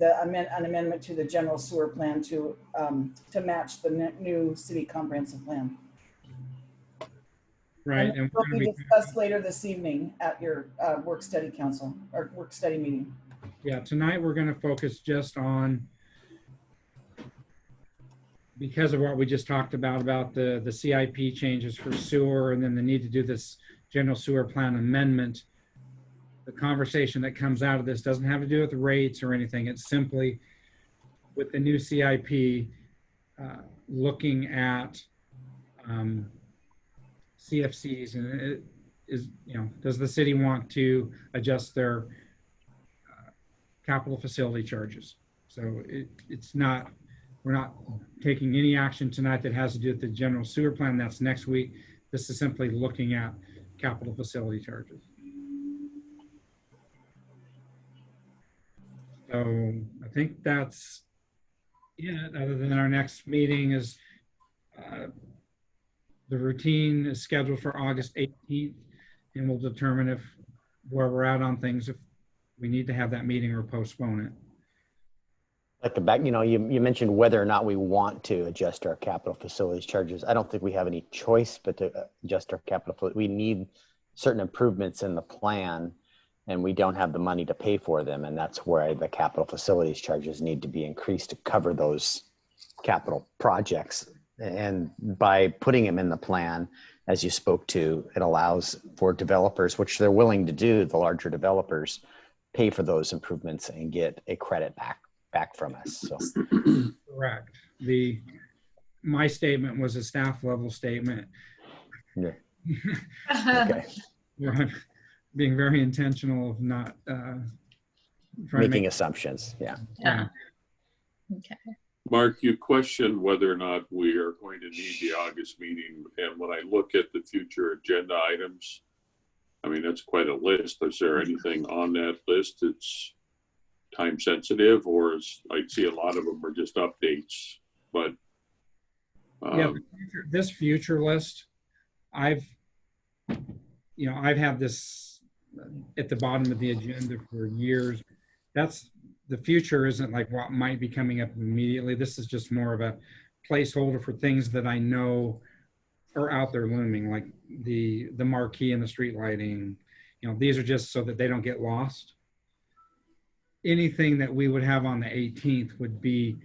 Speaker 3: an amendment to the general sewer plan to match the new city comprehensive plan.
Speaker 2: Right.
Speaker 3: And will be discussed later this evening at your work study council or work study meeting.
Speaker 2: Yeah, tonight we're going to focus just on, because of what we just talked about the CIP changes for sewer and then the need to do this general sewer plan amendment. The conversation that comes out of this doesn't have to do with the rates or anything. It's simply with the new CIP looking at CFCs, and it is, does the city want to adjust their capital facility charges? So it's not, we're not taking any action tonight that has to do with the general sewer plan. That's next week. This is simply looking at capital facility charges. So I think that's it, other than our next meeting is the routine is scheduled for August 18th, and we'll determine if where we're at on things, if we need to have that meeting or postpone it.
Speaker 4: At the back, you mentioned whether or not we want to adjust our capital facilities charges. I don't think we have any choice but to adjust our capital. We need certain improvements in the plan, and we don't have the money to pay for them. And that's where the capital facilities charges need to be increased to cover those capital projects. And by putting them in the plan, as you spoke to, it allows for developers, which they're willing to do, the larger developers, pay for those improvements and get a credit back from us. So
Speaker 2: correct. My statement was a staff level statement.
Speaker 4: Yeah. Okay.
Speaker 2: We're being very intentional of not
Speaker 4: making assumptions. Yeah.
Speaker 1: Okay.
Speaker 5: Mark, you questioned whether or not we are going to need the August meeting. And when I look at the future agenda items, I mean, that's quite a list. Is there anything on that list that's time sensitive, or I'd see a lot of them are just updates, but
Speaker 2: yeah, this future list, I've had this at the bottom of the agenda for years. That's the future isn't like what might be coming up immediately. This is just more of a placeholder for things that I know are out there looming, like the marquee and the street lighting. These are just so that they don't get lost. Anything that we would have on the 18th would be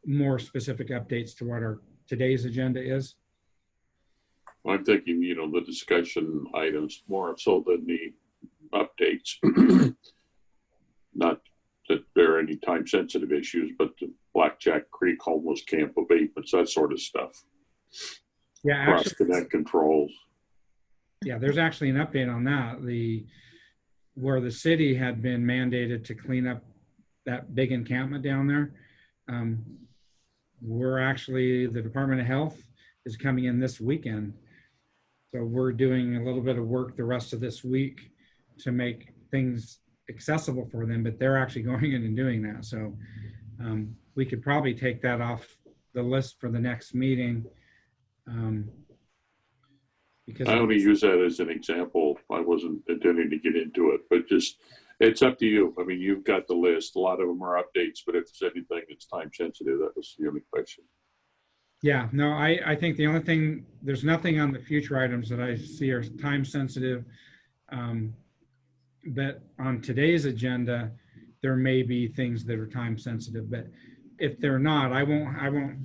Speaker 2: more specific updates to what our today's agenda is.
Speaker 5: I'm thinking, the discussion items more so than the updates. Not that there are any time sensitive issues, but the Blackjack Creek homeless camp abatements, that sort of stuff.
Speaker 2: Yeah,
Speaker 5: cross connect controls.
Speaker 2: Yeah, there's actually an update on that. Where the city had been mandated to clean up that big encampment down there. The Department of Health is coming in this weekend. So we're doing a little bit of work the rest of this week to make things accessible for them, but they're actually going in and doing that. So we could probably take that off the list for the next meeting. Because
Speaker 5: I only use that as an example. I wasn't intending to get into it, but just, it's up to you. I mean, you've got the list. A lot of them are updates, but if there's anything that's time sensitive, that was the only question.
Speaker 2: Yeah, no, I think the only thing, there's nothing on the future items that I see are time sensitive. But on today's agenda, there may be things that are time sensitive, but if they're not, I won't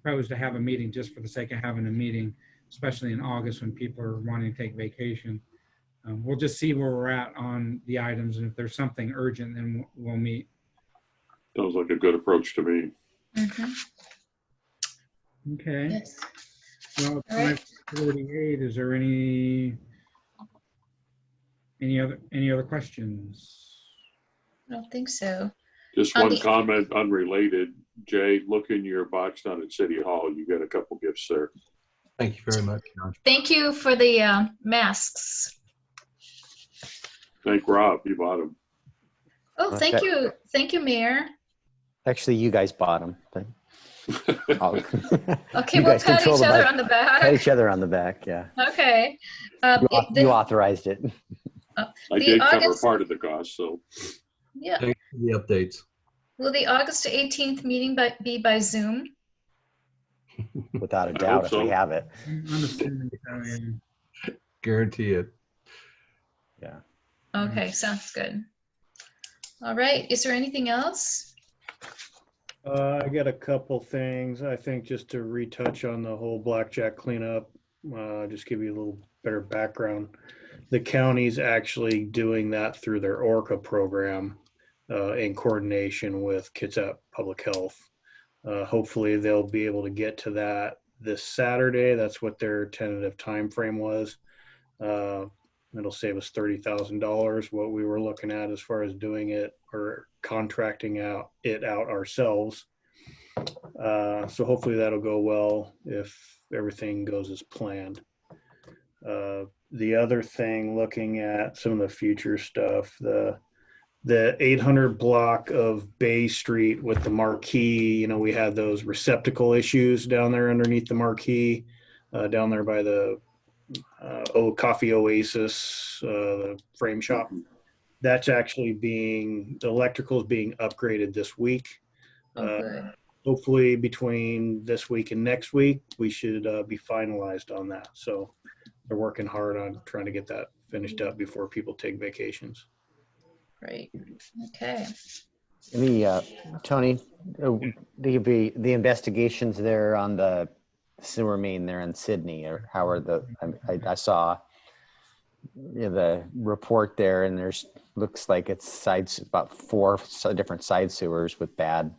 Speaker 2: propose to have a meeting just for the sake of having a meeting, especially in August when people are wanting to take vacation. We'll just see where we're at on the items, and if there's something urgent, then we'll meet.
Speaker 5: Sounds like a good approach to me.
Speaker 1: Mm-hmm.
Speaker 2: Okay.
Speaker 1: Yes.
Speaker 2: Well,
Speaker 1: All right.
Speaker 2: 5:48. Is there any other questions?
Speaker 1: I don't think so.
Speaker 5: Just
Speaker 1: On
Speaker 5: one
Speaker 1: the-
Speaker 5: comment, unrelated. Jay, look in your box down at City Hall. You got a couple gifts there.
Speaker 6: Thank you very much, John.
Speaker 1: Thank you for the masks.
Speaker 5: Thank Rob, you bought them.
Speaker 1: Oh, thank you. Thank you, Mayor.
Speaker 4: Actually, you guys bought them. But
Speaker 1: Okay,
Speaker 4: you
Speaker 1: we'll
Speaker 4: guys
Speaker 1: pat
Speaker 4: control
Speaker 1: each
Speaker 4: the
Speaker 1: other
Speaker 4: budget.
Speaker 1: on the
Speaker 4: Pat
Speaker 1: back.
Speaker 4: each other on the back. Yeah.
Speaker 1: Okay.
Speaker 4: You authorized it.
Speaker 5: I
Speaker 1: The
Speaker 5: did cover
Speaker 1: August-
Speaker 5: part of the cost, so.
Speaker 1: Yeah.
Speaker 6: Thank you for the updates.
Speaker 1: Will the August 18th meeting be by Zoom?
Speaker 4: Without a
Speaker 5: I
Speaker 4: doubt,
Speaker 5: hope
Speaker 4: if
Speaker 5: so.
Speaker 4: we have it.
Speaker 2: I'm assuming so, yeah.
Speaker 6: Guarantee it.
Speaker 4: Yeah.
Speaker 1: Okay, sounds good. All right. Is there anything else?
Speaker 7: I got a couple things. I think just to retouch on the whole blackjack cleanup, just give you a little better background. The county's actually doing that through their ORCA program in coordination with Kitsap Public Health. Hopefully they'll be able to get to that this Saturday. That's what their tentative time frame was. It'll save us $30,000, what we were looking at as far as doing it or contracting it out ourselves. So hopefully that'll go well if everything goes as planned. The other thing, looking at some of the future stuff, the 800 block of Bay Street with the marquee, we had those receptacle issues down there underneath the marquee, down there by the Coffee Oasis, the frame shop. That's actually the electrical is being upgraded this week.
Speaker 1: Oh, good.
Speaker 7: Hopefully between this week and next week, we should be finalized on that. So they're working hard on trying to get that finished up before people take vacations.
Speaker 1: Great. Okay.
Speaker 4: Tony, the investigations there on the sewer main there in Sydney, or how are I saw the report there, and looks like it's about 4 different side sewers with bad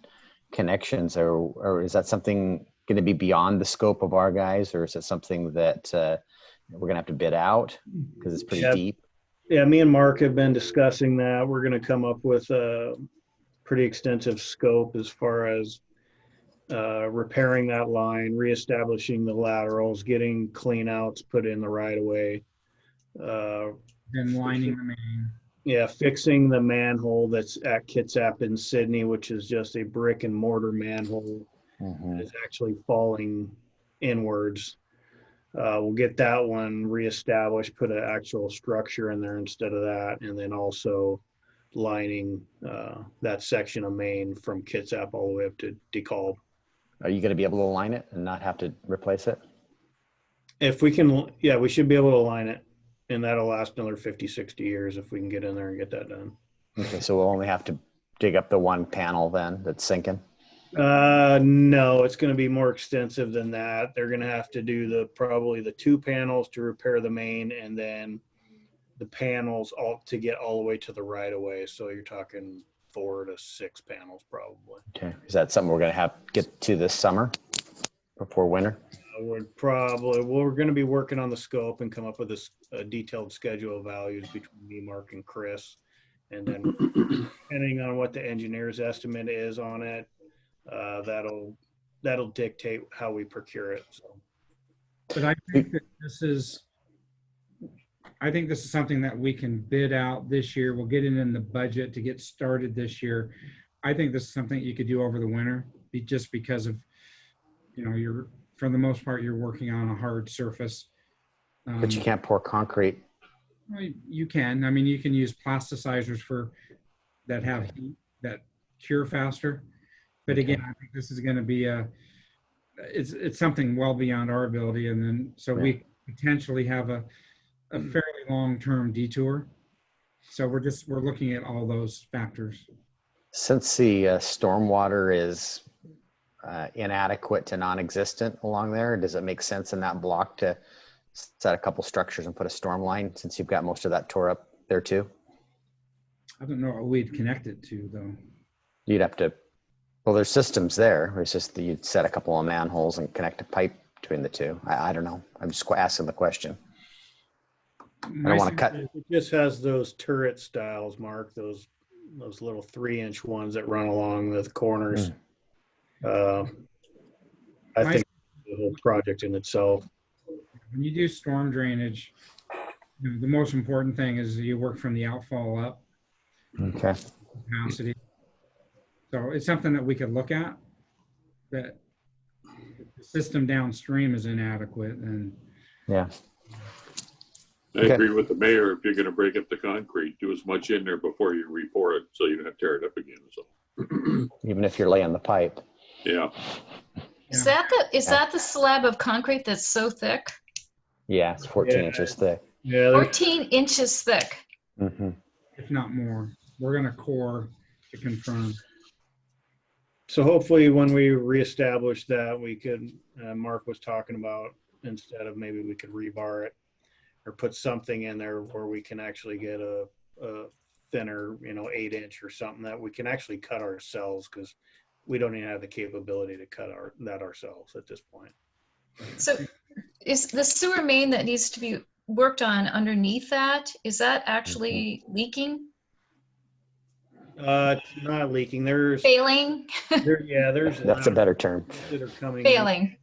Speaker 4: connections, or is that something going to be beyond the scope of our guys, or is it something that we're going to have to bid out because it's pretty deep?
Speaker 7: Yeah, me and Mark have been discussing that. We're going to come up with a pretty extensive scope as far as repairing that line, reestablishing the laterals, getting clean outs put in the right of way.
Speaker 2: And lining the main.
Speaker 7: Yeah, fixing the manhole that's at Kitsap in Sydney, which is just a brick and mortar manhole. It's actually falling inwards. We'll get that one reestablished, put an actual structure in there instead of that, and then also lining that section of main from Kitsap all the way up to DeKalb.
Speaker 4: Are you going to be able to line it and not have to replace it?
Speaker 7: If we can, yeah, we should be able to line it, and that'll last another 50, 60 years if we can get in there and get that done.
Speaker 4: Okay, so we'll only have to dig up the one panel then that's sinking?
Speaker 7: No, it's going to be more extensive than that. They're going to have to do probably the 2 panels to repair the main, and then the panels to get all the way to the right of way. So you're talking 4 to 6 panels probably.
Speaker 4: Okay, is that something we're going to have to get to this summer before winter?
Speaker 7: We're going to be working on the scope and come up with a detailed schedule of values between me, Mark, and Chris. And then depending on what the engineer's estimate is on it, that'll dictate how we procure it. So.
Speaker 2: But I think that this is something that we can bid out this year. We'll get it in the budget to get started this year. I think this is something you could do over the winter, just because of, for the most part, you're working on a hard surface.
Speaker 4: But you can't pour concrete.
Speaker 2: Well, you can. I mean, you can use plasticizers that have heat that cure faster. But again, I think this is going to be it's something well beyond our ability. And then, so we potentially have a fairly long-term detour. So we're looking at all those factors.
Speaker 4: Since the stormwater is inadequate to non-existent along there, does it make sense in that block to set a couple structures and put a storm line, since you've got most of that tore up there too?
Speaker 2: I don't know what we'd connect it to, though.
Speaker 4: You'd have to Well, there's systems there. It's just that you'd set a couple of manholes and connect a pipe between the two. I don't know. I'm just asking the question. I don't want to cut.
Speaker 7: It just has those turret styles, Mark, those little 3-inch ones that run along the corners. I think the whole project in itself.
Speaker 2: When you do storm drainage, the most important thing is you work from the outfall up.
Speaker 4: Okay.
Speaker 2: Capacity. So it's something that we could look at, that the system downstream is inadequate. And
Speaker 4: yeah,
Speaker 5: I agree with the mayor. If you're going to break up the concrete, do as much in there before you re-pour it, so you don't have to tear it up again. So
Speaker 4: even if you're laying the pipe.
Speaker 5: Yeah.
Speaker 1: Is that the slab of concrete that's so thick?
Speaker 4: Yeah, it's 14 inches thick.
Speaker 7: Yeah,
Speaker 1: 14 inches thick.
Speaker 4: Mm-hmm.
Speaker 2: if not more. We're going to core to confirm.
Speaker 7: so hopefully when we reestablish that, we could, Mark was talking about, instead of maybe we could rebar it or put something in there where we can actually get a thinner, 8-inch or something that we can actually cut ourselves, because we don't even have the capability to cut that ourselves at this point.
Speaker 1: So is the sewer main that needs to be worked on underneath that, is that actually leaking?
Speaker 7: It's not leaking. There's
Speaker 1: Failing?
Speaker 7: there's
Speaker 4: That's a better term.
Speaker 7: that are coming in.
Speaker 1: Failing.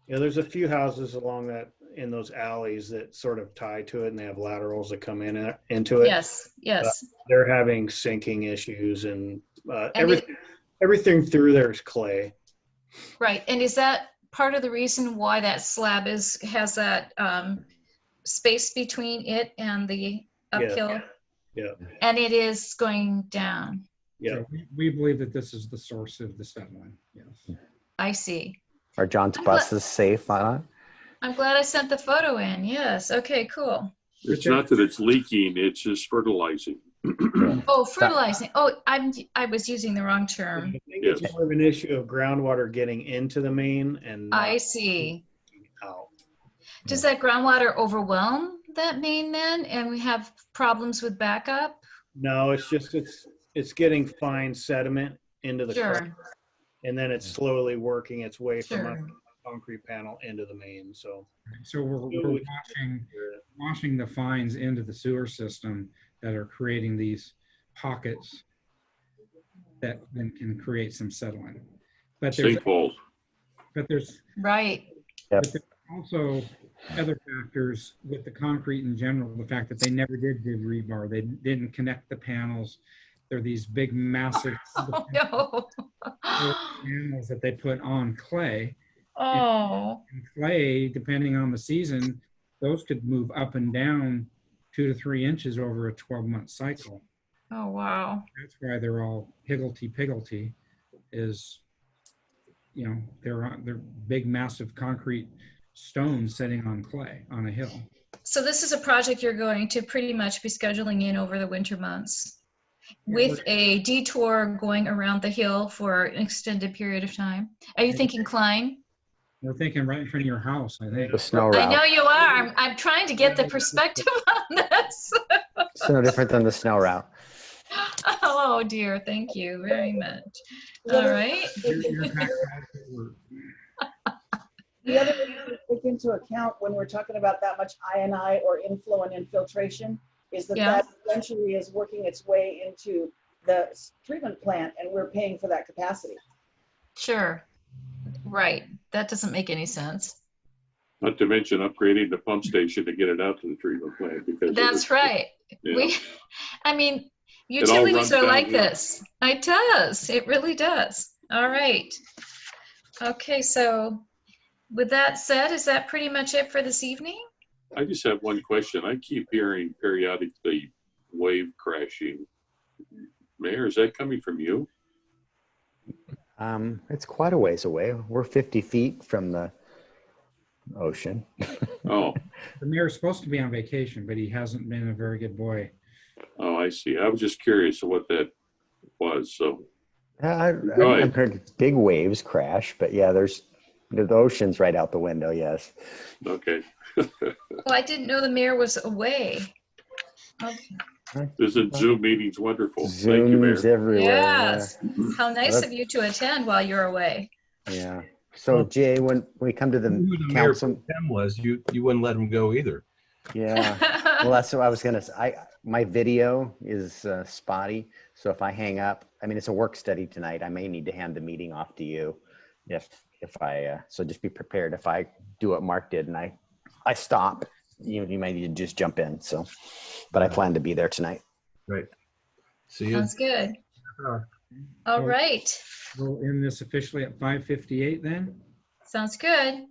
Speaker 7: Yeah, there's a few houses along in those alleys that sort of tie to it, and they have laterals that come into it.
Speaker 1: Yes, yes.
Speaker 7: They're having sinking issues, and
Speaker 1: And
Speaker 7: everything through there is clay.
Speaker 1: Right, and is that part of the reason why that slab has that space between it and the uphill?
Speaker 7: Yeah.
Speaker 1: And it is going down.
Speaker 7: Yeah.
Speaker 2: So we believe that this is the source of the settling. Yes.
Speaker 1: I see.
Speaker 4: Are John's buses safe on it?
Speaker 1: I'm glad I sent the photo in. Yes. Okay, cool.
Speaker 5: It's not that it's leaking, it's just fertilizing.
Speaker 1: Oh, fertilizing. Oh, I was using the wrong term.
Speaker 7: I think it's more of an issue of groundwater getting into the main and not
Speaker 1: I see.
Speaker 7: out.
Speaker 1: Does that groundwater overwhelm that main then, and we have problems with backup?
Speaker 7: No, it's just it's getting fine sediment into the crust,
Speaker 1: Sure.
Speaker 7: and then it's slowly working its way from
Speaker 1: Sure.
Speaker 7: under the concrete panel into the main. So
Speaker 2: So we're washing the fines into the sewer system that are creating these pockets that then can create some settling. But
Speaker 5: Sinkholes.
Speaker 2: there's
Speaker 1: Right.
Speaker 4: Yep.
Speaker 2: but there's also other factors with the concrete in general, the fact that they never did rebar. They didn't connect the panels. They're these big, massive
Speaker 1: Oh, no.
Speaker 2: panels that they put on clay.
Speaker 1: Oh,
Speaker 2: And clay, depending on the season, those could move up and down 2 to 3 inches over a 12-month cycle.
Speaker 1: oh, wow.
Speaker 2: That's why they're all higgledy-piggledy, is, they're big, massive concrete stones sitting on clay on a hill.
Speaker 1: So this is a project you're going to pretty much be scheduling in over the winter months with a detour going around the hill for an extended period of time. Are you thinking Klein?
Speaker 2: We're thinking right in front of your house, I think.
Speaker 4: The snow
Speaker 1: I
Speaker 4: route.
Speaker 1: know you are. I'm trying to get the perspective on this.
Speaker 4: It's no different than the snow route.
Speaker 1: Oh dear, thank you very much. All right.
Speaker 3: The other thing to take into account when we're talking about that much I&I or inflow and infiltration is that
Speaker 1: Yeah.
Speaker 3: that eventually is working its way into the treatment plant, and we're paying for that capacity.
Speaker 1: Sure. Right. That doesn't make any sense.
Speaker 5: Not to mention upgrading the pump station to get it out to the treatment plant. Because
Speaker 1: That's right.
Speaker 5: Yeah.
Speaker 1: I mean,
Speaker 5: all
Speaker 1: utilities
Speaker 5: runs
Speaker 1: are like
Speaker 5: downhill.
Speaker 1: this. It does. It really does. All right. Okay, so with that said, is that pretty much it for this evening?
Speaker 5: I just have one question. I keep hearing periodically wave crashing. Mayor, is that coming from you?
Speaker 4: It's quite a ways away. We're 50 feet from the ocean.
Speaker 5: Oh,
Speaker 2: The mayor's supposed to be on vacation, but he hasn't been a very good boy.
Speaker 5: oh, I see. I was just curious what that was. So,
Speaker 4: I've heard big waves crash, but yeah, the ocean's right out the window. Yes.
Speaker 5: okay.
Speaker 1: Well, I didn't know the mayor was away. Okay.
Speaker 5: Isn't Zoom meetings wonderful? Thank you, Mayor.
Speaker 4: Zooms everywhere.
Speaker 1: Yes. How nice
Speaker 4: That-
Speaker 1: of you to attend while you're away.
Speaker 4: Yeah. So
Speaker 6: Well,
Speaker 4: Jay, when we come to
Speaker 6: Who
Speaker 4: the
Speaker 6: the mayor pro
Speaker 4: council,
Speaker 6: tem was, you wouldn't let him go either.
Speaker 4: yeah. Well, that's what I was gonna say. My video is spotty, so if I hang up, I mean, it's a work study tonight. I may need to hand the meeting off to you, if I. So just be prepared if I do what Mark did and I stop. You might need to just jump in. So, but I plan to be there tonight.
Speaker 6: Right. See you.
Speaker 1: Sounds good.
Speaker 6: Uh,
Speaker 1: All right.
Speaker 2: We'll end this officially at 5:58 then.
Speaker 1: Sounds good.